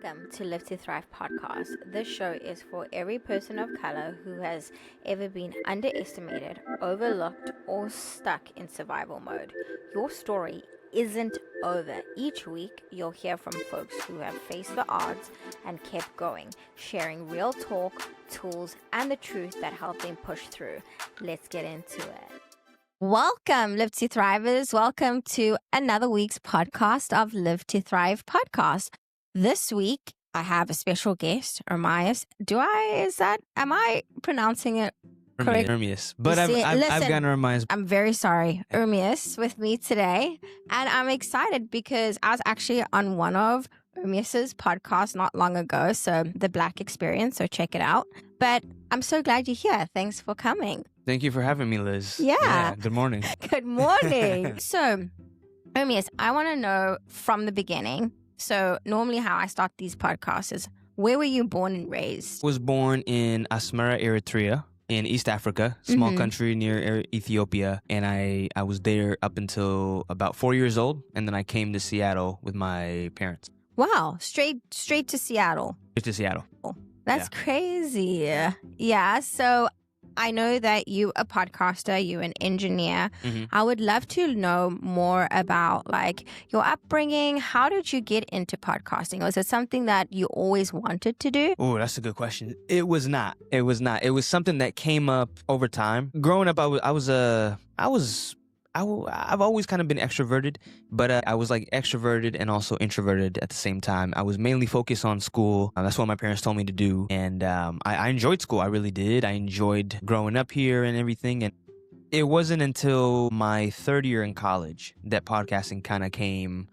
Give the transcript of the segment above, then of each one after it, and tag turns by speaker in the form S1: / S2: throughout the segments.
S1: Welcome to Live to Thrive podcast. This show is for every person of color who has ever been underestimated, overlooked, or stuck in survival mode. Your story isn't over. Each week, you'll hear from folks who have faced the odds and kept going, sharing real talk, tools, and the truth that helped them push through. Let's get into it. Welcome, Live to Thrivers. Welcome to another week's podcast of Live to Thrive podcast. This week, I have a special guest, Ermias. Am I pronouncing it correct?
S2: Ermias. But I've gotten Ermias.
S1: I'm very sorry. Ermias with me today. And I'm excited because I was actually on one of Ermias's podcasts not long ago. So the Black Experience. So check it out. But I'm so glad you're here. Thanks for coming.
S2: Thank you for having me, Liz.
S1: Yeah.
S2: Good morning.
S1: Good morning. So, Ermias, I want to know from the beginning. So normally how I start these podcasts is, where were you born and raised?
S2: Was born in Asmara, Eritrea, in East Africa, small country near Ethiopia. And I was there up until about 4 years old. And then I came to Seattle with my parents.
S1: Wow. Straight to Seattle.
S2: Straight to Seattle.
S1: That's crazy. Yeah. So I know that you a podcaster, you an engineer. I would love to know more about like your upbringing. How did you get into podcasting? Was it something that you always wanted to do?
S2: Oh, that's a good question. It was not. It was something that came up over time. Growing up, I've always kind of been extroverted, but I was like extroverted and also introverted at the same time. I was mainly focused on school. That's what my parents told me to do. And I enjoyed school. I really did. I enjoyed growing up here and everything. And it wasn't until my third year in college that podcasting kind of came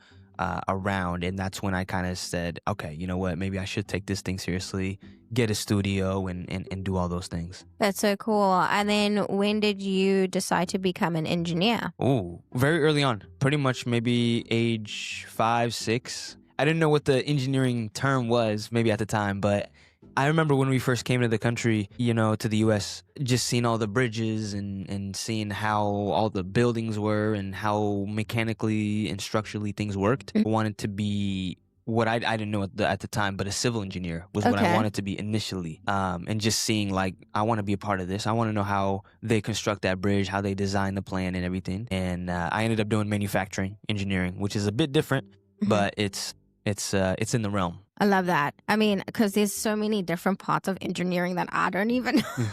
S2: around. And that's when I kind of said, okay, you know what? Maybe I should take this thing seriously, get a studio and do all those things.
S1: That's so cool. And then when did you decide to become an engineer?
S2: Oh, very early on, pretty much maybe age 5, 6. I didn't know what the engineering term was maybe at the time, but I remember when we first came to the country, to the U.S., just seeing all the bridges and seeing how all the buildings were and how mechanically and structurally things worked. I wanted to be what I didn't know at the time, but a civil engineer was what I wanted to be initially. And just seeing like, I want to be a part of this. I want to know how they construct that bridge, how they design the plan and everything. And I ended up doing manufacturing engineering, which is a bit different, but it's in the realm.
S1: I love that. I mean, because there's so many different parts of engineering that I don't even know.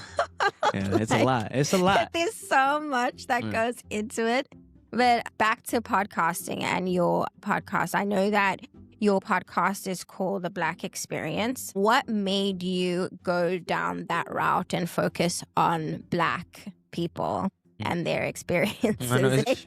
S2: Yeah, it's a lot. It's a lot.
S1: There's so much that goes into it. But back to podcasting and your podcast. I know that your podcast is called The Black Experience. What made you go down that route and focus on Black people and their experiences?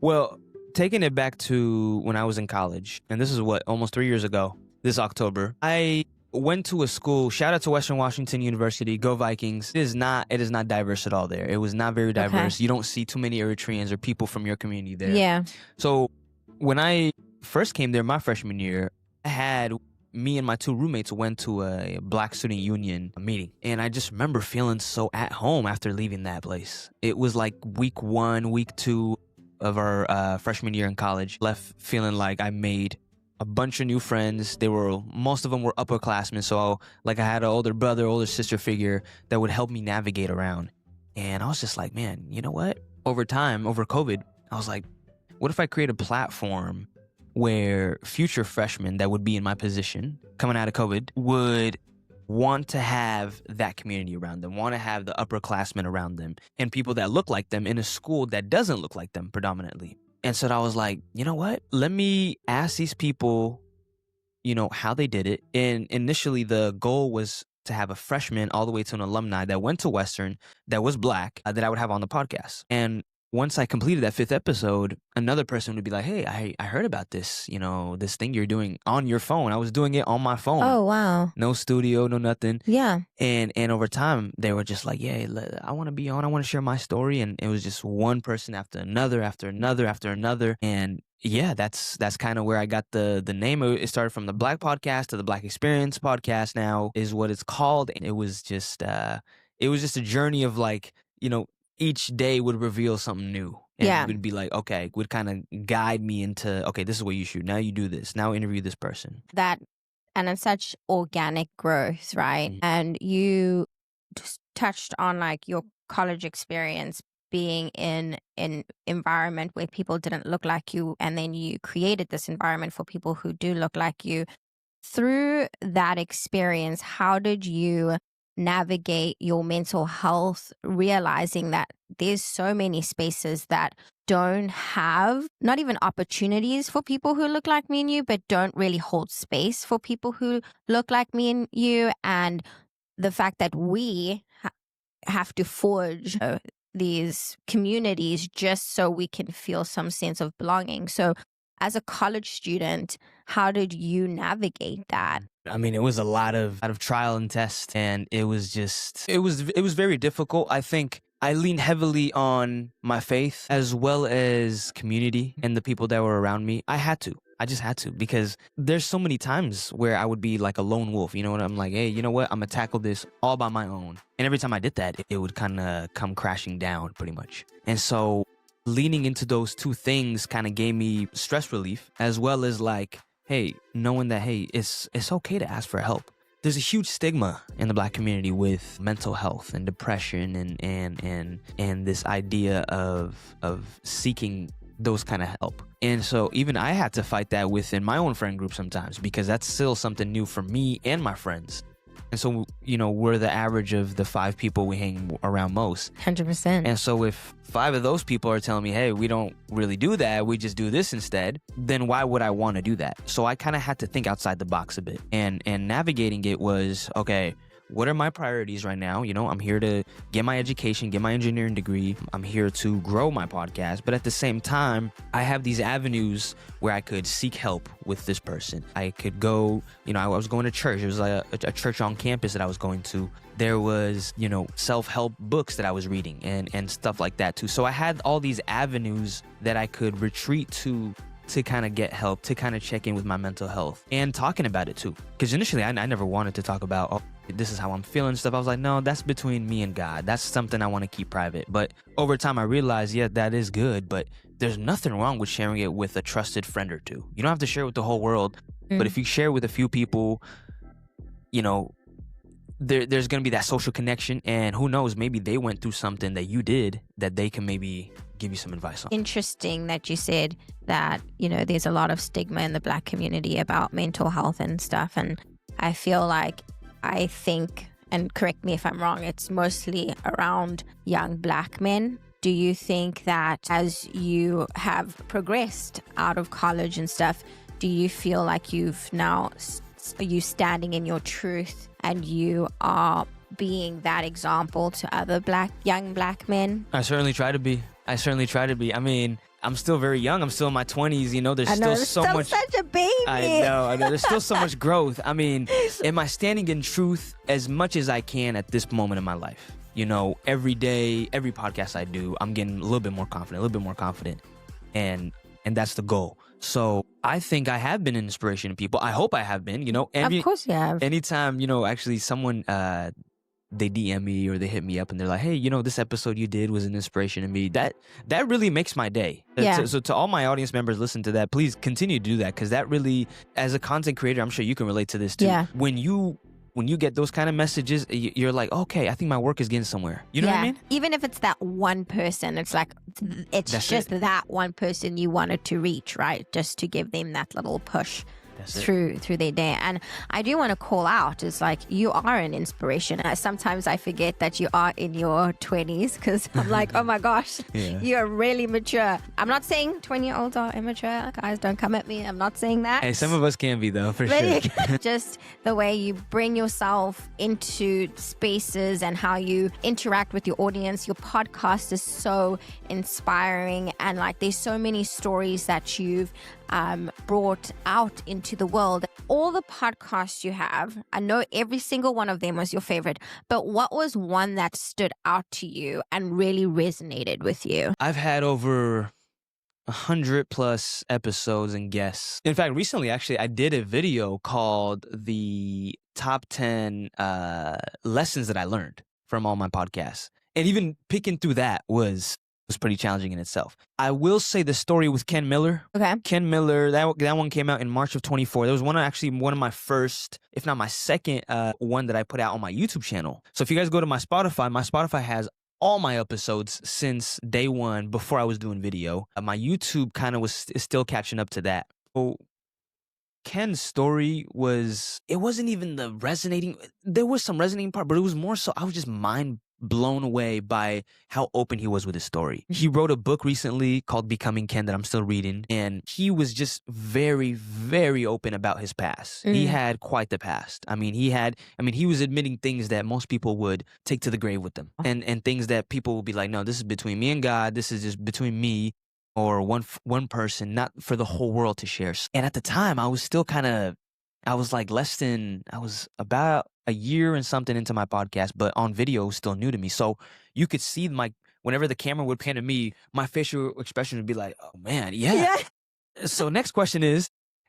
S2: Well, taking it back to when I was in college, and this is almost 3 years ago, this October, I went to a school, shout out to Western Washington University, go Vikings. It is not diverse at all there. It was not very diverse. Okay. You don't see too many Eritreans or people from your community there.
S1: Yeah.
S2: So when I first came there my freshman year, me and my 2 roommates went to a Black Student Union meeting. And I just remember feeling so at home after leaving that place. It was like week 1, week 2 of our freshman year in college, left feeling like I made a bunch of new friends. Most of them were upperclassmen. So like I had an older brother, older sister figure that would help me navigate around. And I was just like, man, you know what? Over time, over COVID, I was like, what if I create a platform where future freshmen that would be in my position coming out of COVID would want to have that community around them, want to have the upperclassmen around them and people that look like them in a school that doesn't look like them predominantly. And so I was like, you know what? Let me ask these people, how they did it. And initially the goal was to have a freshman all the way to an alumni that went to Western that was Black that I would have on the podcast. And once I completed that 5th episode, another person would be like, hey, I heard about this, this thing you're doing on your phone. I was doing it on my phone.
S1: Oh, wow.
S2: No studio, no nothing.
S1: Yeah.
S2: And over time, they were just like, yeah, I want to be on. I want to share my story. And it was just one person after another, after another, after another. And yeah, that's kind of where I got the name. It started from the Black podcast to the Black Experience podcast now is what it's called. And it was just a journey of like, each day would reveal something new. And
S1: Yeah.
S2: would be like, okay, would kind of guide me into, okay, this is what you shoot. Now you do this. Now interview this person.
S1: And it's such organic growth, right? And you just touched on like your college experience being in an environment where people didn't look like you, and then you created this environment for people who do look like you. Through that experience, how did you navigate your mental health, realizing that there's so many spaces that don't have not even opportunities for people who look like me and you, but don't really hold space for people who look like me and you, and the fact that we have to forge these communities just so we can feel some sense of belonging. So as a college student, how did you navigate that?
S2: I mean, it was a lot of trial and test, and it was very difficult. I think I leaned heavily on my faith as well as community and the people that were around me. I just had to, because there's so many times where I would be like a lone wolf, you know, and I'm like, hey, you know what? I'm gonna tackle this all by my own. And every time I did that, it would kind of come crashing down pretty much. And so leaning into those two things kind of gave me stress relief, as well as like, hey, knowing that, hey, it's okay to ask for help. There's a huge stigma in the Black community with mental health and depression and this idea of seeking those kind of help. And so even I had to fight that within my own friend group sometimes, because that's still something new for me and my friends. And so, you know, we're the average of the 5 people we hang around most.
S1: 100%.
S2: And so if 5 of those people are telling me, hey, we don't really do that, we just do this instead, then why would I want to do that? So I kind of had to think outside the box a bit. And navigating it was, okay, what are my priorities right now? You know, I'm here to get my education, get my engineering degree. I'm here to grow my podcast. But at the same time, I have these avenues where I could seek help with this person. I could go, you know, I was going to church. It was like a church on campus that I was going to. There was, you know, self-help books that I was reading and stuff like that too. So I had all these avenues that I could retreat to kind of get help, to kind of check in with my mental health and talking about it too. Because initially I never wanted to talk about, oh, this is how I'm feeling stuff. I was like, no, that's between me and God. That's something I want to keep private. But over time I realized, yeah, that is good, but there's nothing wrong with sharing it with a trusted friend or two. You don't have to share it with the whole world, but if you share with a few people, you know, there's going to be that social connection, and who knows, maybe they went through something that you did that they can maybe give you some advice on.
S1: Interesting that you said that, you know, there's a lot of stigma in the Black community about mental health and stuff. And I feel like, I think, and correct me if I'm wrong, it's mostly around young Black men. Do you think that as you have progressed out of college and stuff, do you feel like you've now, you standing in your truth and you are being that example to other young Black men?
S2: I certainly try to be. I mean, I'm still very young. I'm still in my 20s. You know, there's still so much.
S1: Such a baby.
S2: I know. There's still so much growth. I mean, am I standing in truth as much as I can at this moment in my life? You know, every day, every podcast I do, I'm getting a little bit more confident. And that's the goal. So I think I have been an inspiration to people. I hope I have been, you know.
S1: Of course you have.
S2: Anytime, you know, actually someone, they DM me or they hit me up and they're like, hey, you know, this episode you did was an inspiration to me. That really makes my day.
S1: Yeah.
S2: So to all my audience members, listen to that. Please continue to do that, because that really, as a content creator, I'm sure you can relate to this too.
S1: Yeah.
S2: When you get those kind of messages, you're like, okay, I think my work is getting somewhere. You know what I mean?
S1: Even if it's that one person, it's like, it's just that one person you wanted to reach, right? Just to give them that little push through their day. And I do want to call out, is like, you are an inspiration. Sometimes I forget that you are in your 20s, because I'm like, oh my gosh, you're really mature. I'm not saying 20-year-olds are immature. Guys, don't come at me. I'm not saying that.
S2: Hey, some of us can be, though, for sure.
S1: Just the way you bring yourself into spaces and how you interact with your audience. Your podcast is so inspiring, and like, there's so many stories that you've brought out into the world. All the podcasts you have, I know every single one of them was your favorite, but what was one that stood out to you and really resonated with you?
S2: I've had over 100+ episodes and guests. In fact, recently, actually, I did a video called the top 10 lessons that I learned from all my podcasts. And even picking through that was was pretty challenging in itself. I will say the story with Ken Miller.
S1: Okay.
S2: Ken Miller, that one came out in March of 24. That was one of my first, if not my second one that I put out on my YouTube channel. So if you guys go to my Spotify has all my episodes since day one before I was doing video. My YouTube kind of is still catching up to that. So Ken's story it wasn't even the resonating. There was some resonating part, but it was more so I was just mind blown away by how open he was with his story. He wrote a book recently called Becoming Ken that I'm still reading, and he was just very, very open about his past. He had quite the past. He was admitting things that most people would take to the grave with them, and things that people would be like, no, this is between me and God. This is just between me or one person, not for the whole world to share. And at the time, I was still I was about a year and something into my podcast, but on video it was still new to me. So you could see whenever the camera would pan to me, my facial expression would be like, oh man, yeah. So next question is,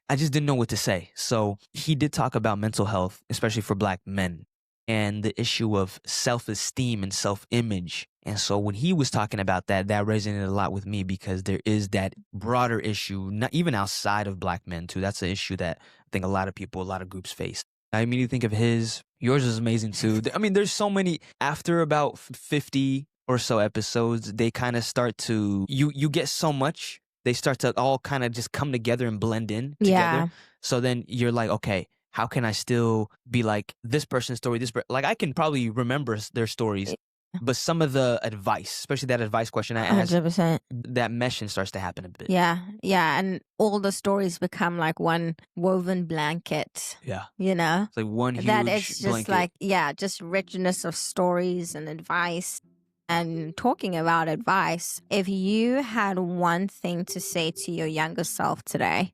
S2: I just didn't know what to say. So he did talk about mental health, especially for Black men, and the issue of self-esteem and self-image. And so when he was talking about that resonated a lot with me, because there is that broader issue, not even outside of Black men too. That's an issue that I think a lot of groups face. I immediately think of his. Yours is amazing too. I mean, there's so many. After about 50 or so episodes, they kind of start to, you get so much, they start to all kind of just come together and blend in together.
S1: Yeah.
S2: So then you're like, okay, how can I still be like this person's story, like I can probably remember their stories, but some of the advice, especially that advice question I asked,
S1: 100%.
S2: that meshing starts to happen a bit.
S1: Yeah. And all the stories become like one woven blanket.
S2: Yeah.
S1: You know?
S2: It's like one huge
S1: that it's just
S2: blanket.
S1: like, just richness of stories and advice. And talking about advice, if you had one thing to say to your younger self today,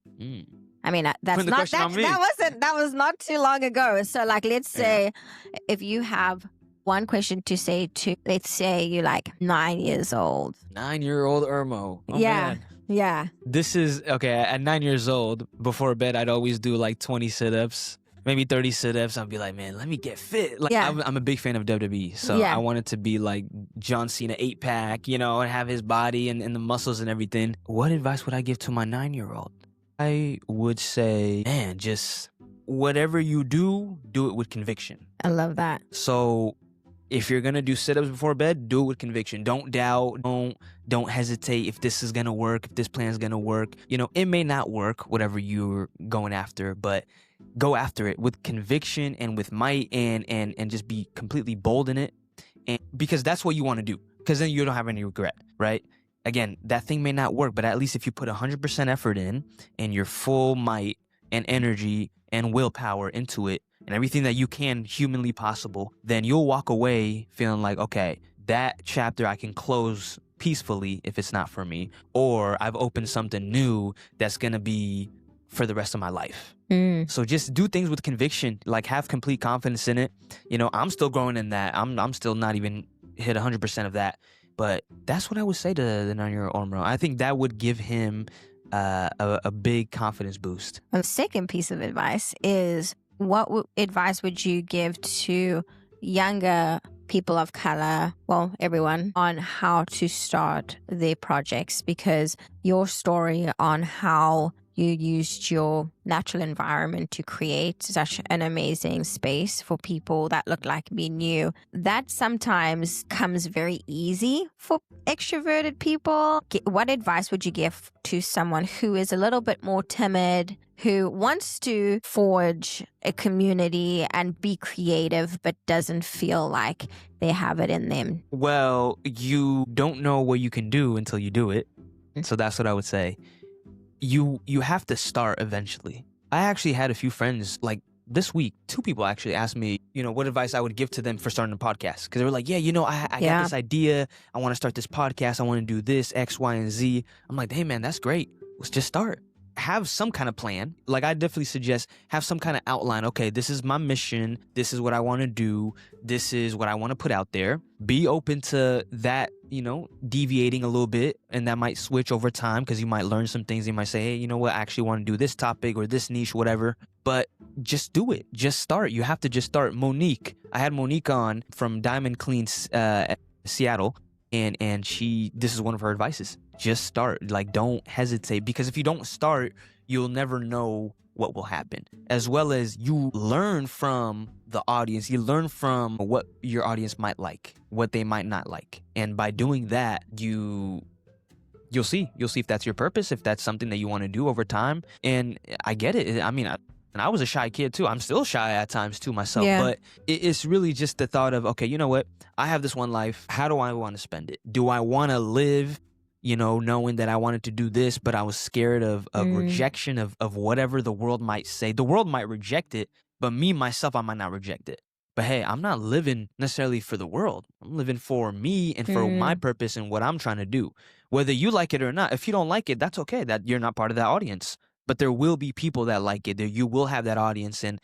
S1: I mean, that was not too long ago. So like, let's say if you have one question to say to, let's say you're like 9 years old.
S2: 9-year-old Ermo. Oh, man.
S1: Yeah.
S2: This is, okay, at 9 years old, before bed, I'd always do like 20 sit-ups, maybe 30 sit-ups. I'd be like, man, let me get fit. Like, I'm a big fan of WWE, so I wanted to be like John Cena 8-pack, and have his body and the muscles and everything. What advice would I give to my 9-year-old? I would say, man, just whatever you do it with conviction.
S1: I love that.
S2: So if you're going to do sit-ups before bed, do it with conviction. Don't doubt. Don't hesitate if this is going to work, if this plan is going to work. It may not work, whatever you're going after, but go after it with conviction and with might, and just be completely bold in it. And because that's what you want to do, because then you don't have any regret, right? Again, that thing may not work, but at least if you put 100% effort in and your full might and energy and willpower into it and everything that you can humanly possible, then you'll walk away feeling like, okay, that chapter I can close peacefully if it's not for me, or I've opened something new that's going to be for the rest of my life. So just do things with conviction, like have complete confidence in it. I'm still growing in that. I'm still not even hit 100% of that. But that's what I would say to the 9-year-old Ormro. I think that would give him a big confidence boost.
S1: The second piece of advice is, what advice would you give to younger people of color, well, everyone, on how to start their projects? Because your story on how you used your natural environment to create such an amazing space for people that look like me and you, that sometimes comes very easy for extroverted people. What advice would you give to someone who is a little bit more timid, who wants to forge a community and be creative, but doesn't feel like they have it in them?
S2: Well, you don't know what you can do until you do it. So that's what I would say. You have to start eventually. I actually had a few friends, like this week, 2 people actually asked me, what advice I would give to them for starting a podcast. Because they were like, I got this idea. I want to start this podcast. I want to do this, X, Y, and Z. I'm like, hey, man, that's great. Let's just start. Have some kind of plan. Like, I definitely suggest have some kind of outline. Okay, this is my mission. This is what I want to do. This is what I want to put out there. Be open to that, deviating a little bit. And that might switch over time because you might learn some things. You might say, hey, you know what? I actually want to do this topic or this niche, whatever. But just do it. Just start. You have to just start. I had Monique on from Diamond Clean Seattle. and this is one of her advices. Just start. Like, don't hesitate, because if you don't start, you'll never know what will happen. As well as you learn from the audience, you learn from what your audience might like, what they might not like. And by doing that, you'll see if that's your purpose, if that's something that you want to do over time. And I get it. I mean, and I was a shy kid too. I'm still shy at times too myself, but it's really just the thought of, okay, you know what? I have this one life. How do I want to spend it? Do I want to live, knowing that I wanted to do this, but I was scared of rejection of whatever the world might say? The world might reject it, but me, myself, I might not reject it. But hey, I'm not living necessarily for the world. I'm living for me and for my purpose and what I'm trying to do. Whether you like it or not, if you don't like it, that's okay. That you're not part of that audience. But there will be people that like it. You will have that audience, and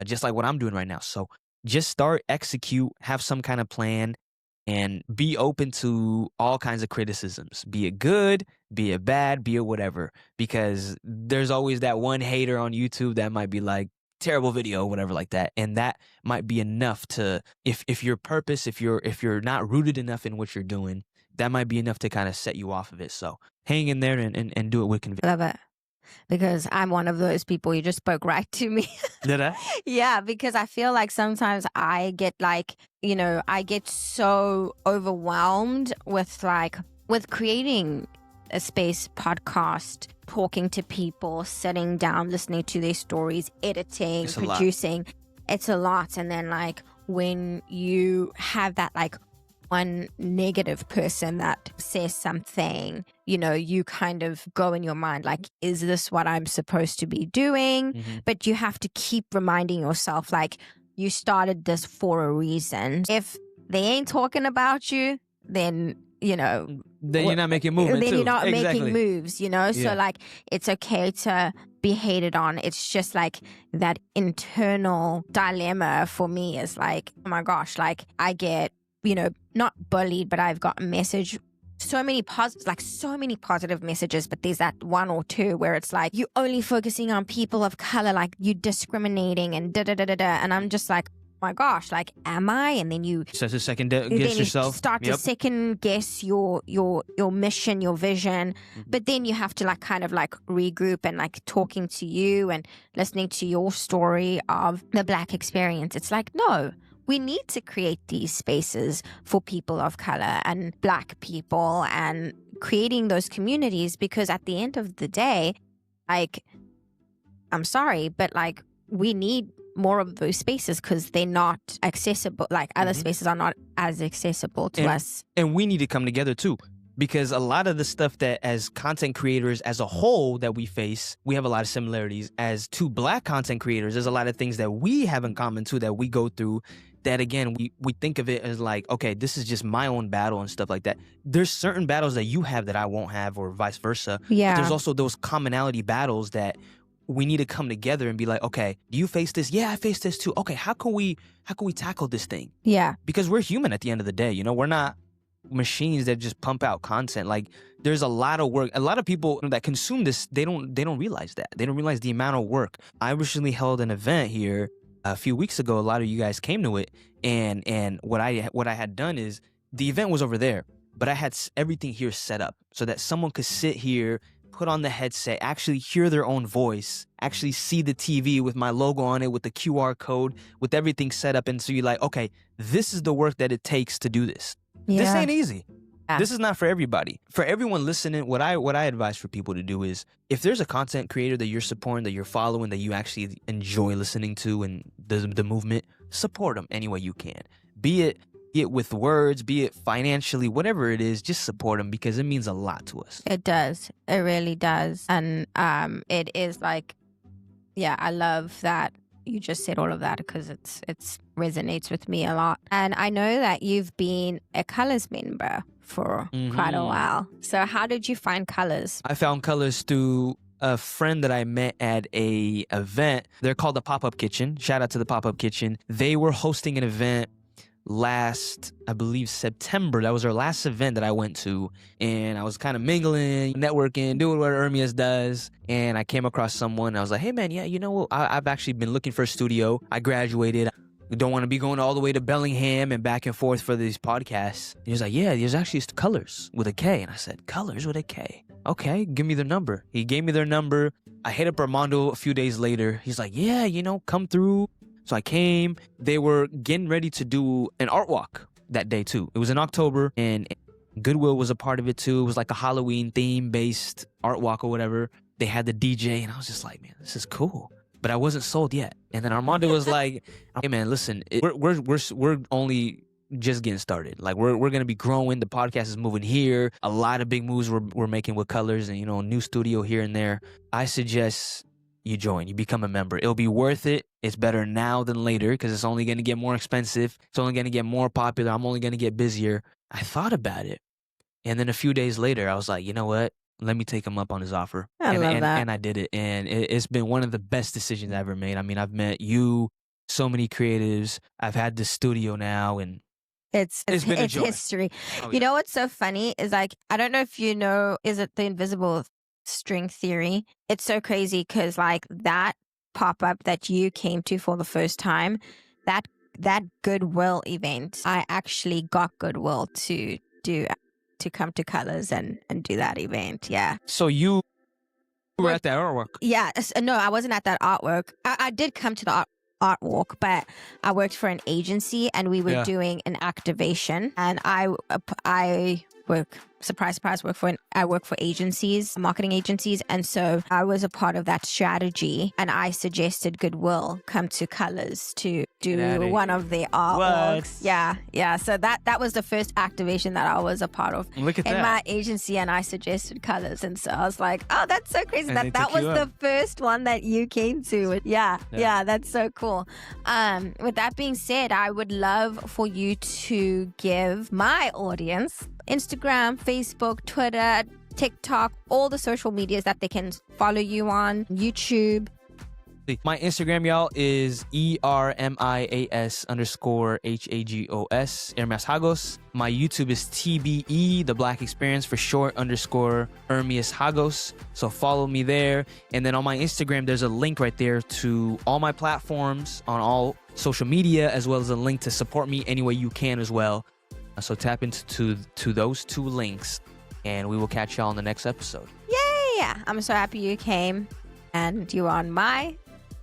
S2: just like what I'm doing right now. So just start, execute, have some kind of plan, and be open to all kinds of criticisms. Be it good, be it bad, be it whatever. Because there's always that one hater on YouTube that might be like, terrible video, whatever like that. And that might be enough to, if your purpose, if you're not rooted enough in what you're doing, that might be enough to kind of set you off of it. So hang in there and do it with conviction.
S1: Love it. Because I'm one of those people. You just spoke right to me.
S2: Did I?
S1: Yeah, because I feel like sometimes I get like, I get so overwhelmed with creating a space podcast, talking to people, sitting down, listening to their stories, editing, producing. It's a lot. And then like when you have that like one negative person that says something, you kind of go in your mind like, is this what I'm supposed to be doing? But you have to keep reminding yourself like, you started this for a reason. If they ain't talking about you, then then
S2: you're not making movement.
S1: Then
S2: too.
S1: you're not
S2: exactly.
S1: making moves, So like, it's okay to be hated on. It's just like that internal dilemma for me is like, oh my gosh, like I get, not bullied, but I've got a message. So many positive messages, but there's that one or two where it's like, you're only focusing on people of color, like you discriminating and da-da-da-da-da. And I'm just like, my gosh, like, am I? And then you
S2: start to second guess yourself.
S1: Start to second guess your mission, your vision. But then you have to like kind of like regroup and like talking to you and listening to your story of the Black experience. It's like, no, we need to create these spaces for people of color and Black people and creating those communities, because at the end of the day, like, I'm sorry, but like we need more of those spaces because they're not accessible. Like other spaces are not as accessible to us.
S2: And we need to come together too, because a lot of the stuff that as content creators as a whole that we face, we have a lot of similarities. As two Black content creators, there's a lot of things that we have in common too, that we go through, that again, we think of it as like, okay, this is just my own battle and stuff like that. There's certain battles that you have that I won't have, or vice versa.
S1: Yeah.
S2: But there's also those commonality battles that we need to come together and be like, okay, do you face this? Yeah, I face this too. Okay, how can we tackle this thing?
S1: Yeah.
S2: Because we're human at the end of the day, we're not machines that just pump out content. Like, there's a lot of work. A lot of people that consume this, they don't realize that. They don't realize the amount of work. I recently held an event here a few weeks ago. A lot of you guys came to it, and what I had done is, the event was over there, but I had everything here set up so that someone could sit here, put on the headset, actually hear their own voice, actually see the TV with my logo on it, with the QR code, with everything set up. And so you're like, okay, this is the work that it takes to do this. Yeah. This ain't easy. Yeah. This is not for everybody. For everyone listening, what I advise for people to do is, if there's a content creator that you're supporting, that you're following, that you actually enjoy listening to and the movement, support them any way you can. Be it with words, be it financially, whatever it is, just support them, because it means a lot to us.
S1: It does. It really does. And it is like, yeah, I love that you just said all of that, because it's resonates with me a lot. And I know that you've been a Colors member for quite a while. So how did you find Colors?
S2: I found Colors through a friend that I met at a event. They're called the Pop-Up Kitchen. Shout out to the Pop-Up Kitchen. They were hosting an event last, I believe, September. That was our last event that I went to, and I was kind of mingling, networking, doing what Ermias does, and I came across someone. I was like, hey man, yeah, you know what, I've actually been looking for a studio. I graduated. You don't want to be going all the way to Bellingham and back and forth for these podcasts. He was like, yeah, there's actually Colors with a K. And I said, Colors with a K. Okay, give me their number. He gave me their number. I hit up Armando a few days later. He's like, yeah, come through. So I came. They were getting ready to do an art walk that day too. It was in October, and Goodwill was a part of it too. It was like a Halloween theme-based art walk or whatever. They had the DJ, and I was just like, man, this is cool. But I wasn't sold yet. And then Armando was like, hey man, listen, we're only just getting started. Like we're gonna be growing. The podcast is moving here. A lot of big moves we're making with Colors, and new studio here and there. I suggest you join, you become a member. It'll be worth it. It's better now than later because it's only going to get more expensive. It's only going to get more popular. I'm only going to get busier. I thought about it. And then a few days later, I was like, you know what? Let me take him up on his offer.
S1: I love that.
S2: And I did it. And it's been one of the best decisions I ever made. I mean, I've met you, so many creatives. I've had this studio now, and
S1: it's
S2: been a joy.
S1: History.
S2: Oh,
S1: You know what's so funny is like, I don't know if you know, is it the invisible string theory? It's so crazy because like that pop-up that you came to for the first time, that Goodwill event, I actually got Goodwill to come to Colors and do that event. Yeah.
S2: So you were at that artwork?
S1: Yeah. No, I wasn't at that artwork. I did come to the art walk, but I worked for an agency and we were doing an activation, and I work, surprise, I work for agencies, marketing agencies. And so I was a part of that strategy, and I suggested Goodwill come to Colors to do one of their artworks. Yeah. So that was the first activation that I was a part of in my agency, and I suggested Colors. And so I was like, oh, that's so crazy that was the first one that you came to. Yeah, that's so cool. With that being said, I would love for you to give my audience Instagram, Facebook, Twitter, TikTok, all the social medias that they can follow you on, YouTube.
S2: My Instagram, y'all, is ERMIAS_HAGOS, Ermias Hagos. My YouTube is TBE, The Black Experience for short, _Ermias Hagos. So follow me there. And then on my Instagram, there's a link right there to all my platforms on all social media, as well as a link to support me any way you can as well. So tap into those two links, and we will catch y'all on the next episode.
S1: Yay! I'm so happy you came, and you're on my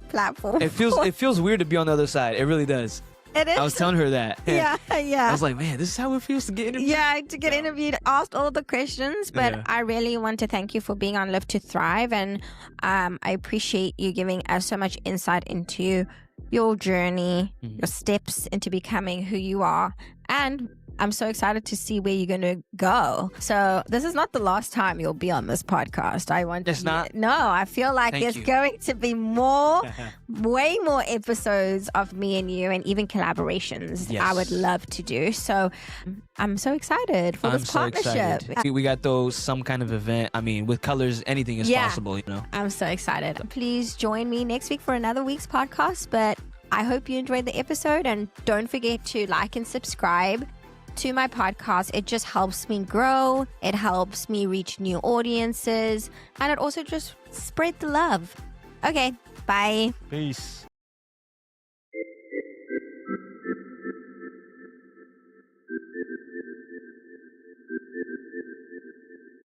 S1: platform.
S2: It feels weird to be on the other side. It really does.
S1: It is.
S2: I was telling her that.
S1: Yeah.
S2: I was like, man, this is how it feels to get interviewed.
S1: Yeah, to get interviewed, asked all the questions. But I really want to thank you for being on Live to Thrive, and I appreciate you giving us so much insight into your journey, your steps into becoming who you are, and I'm so excited to see where you're going to go. So this is not the last time you'll be on this podcast.
S2: It's not?
S1: No, I feel like there's going to be more, way more episodes of me and you, and even collaborations I would love to do. So I'm so excited for this partnership.
S2: Excited. We got some kind of event. I mean, with Colors, anything is possible,
S1: I'm so excited. Please join me next week for another week's podcast. But I hope you enjoyed the episode, and don't forget to like and subscribe to my podcast. It just helps me grow. It helps me reach new audiences, and it also just spread the love. Okay, bye.
S2: Peace.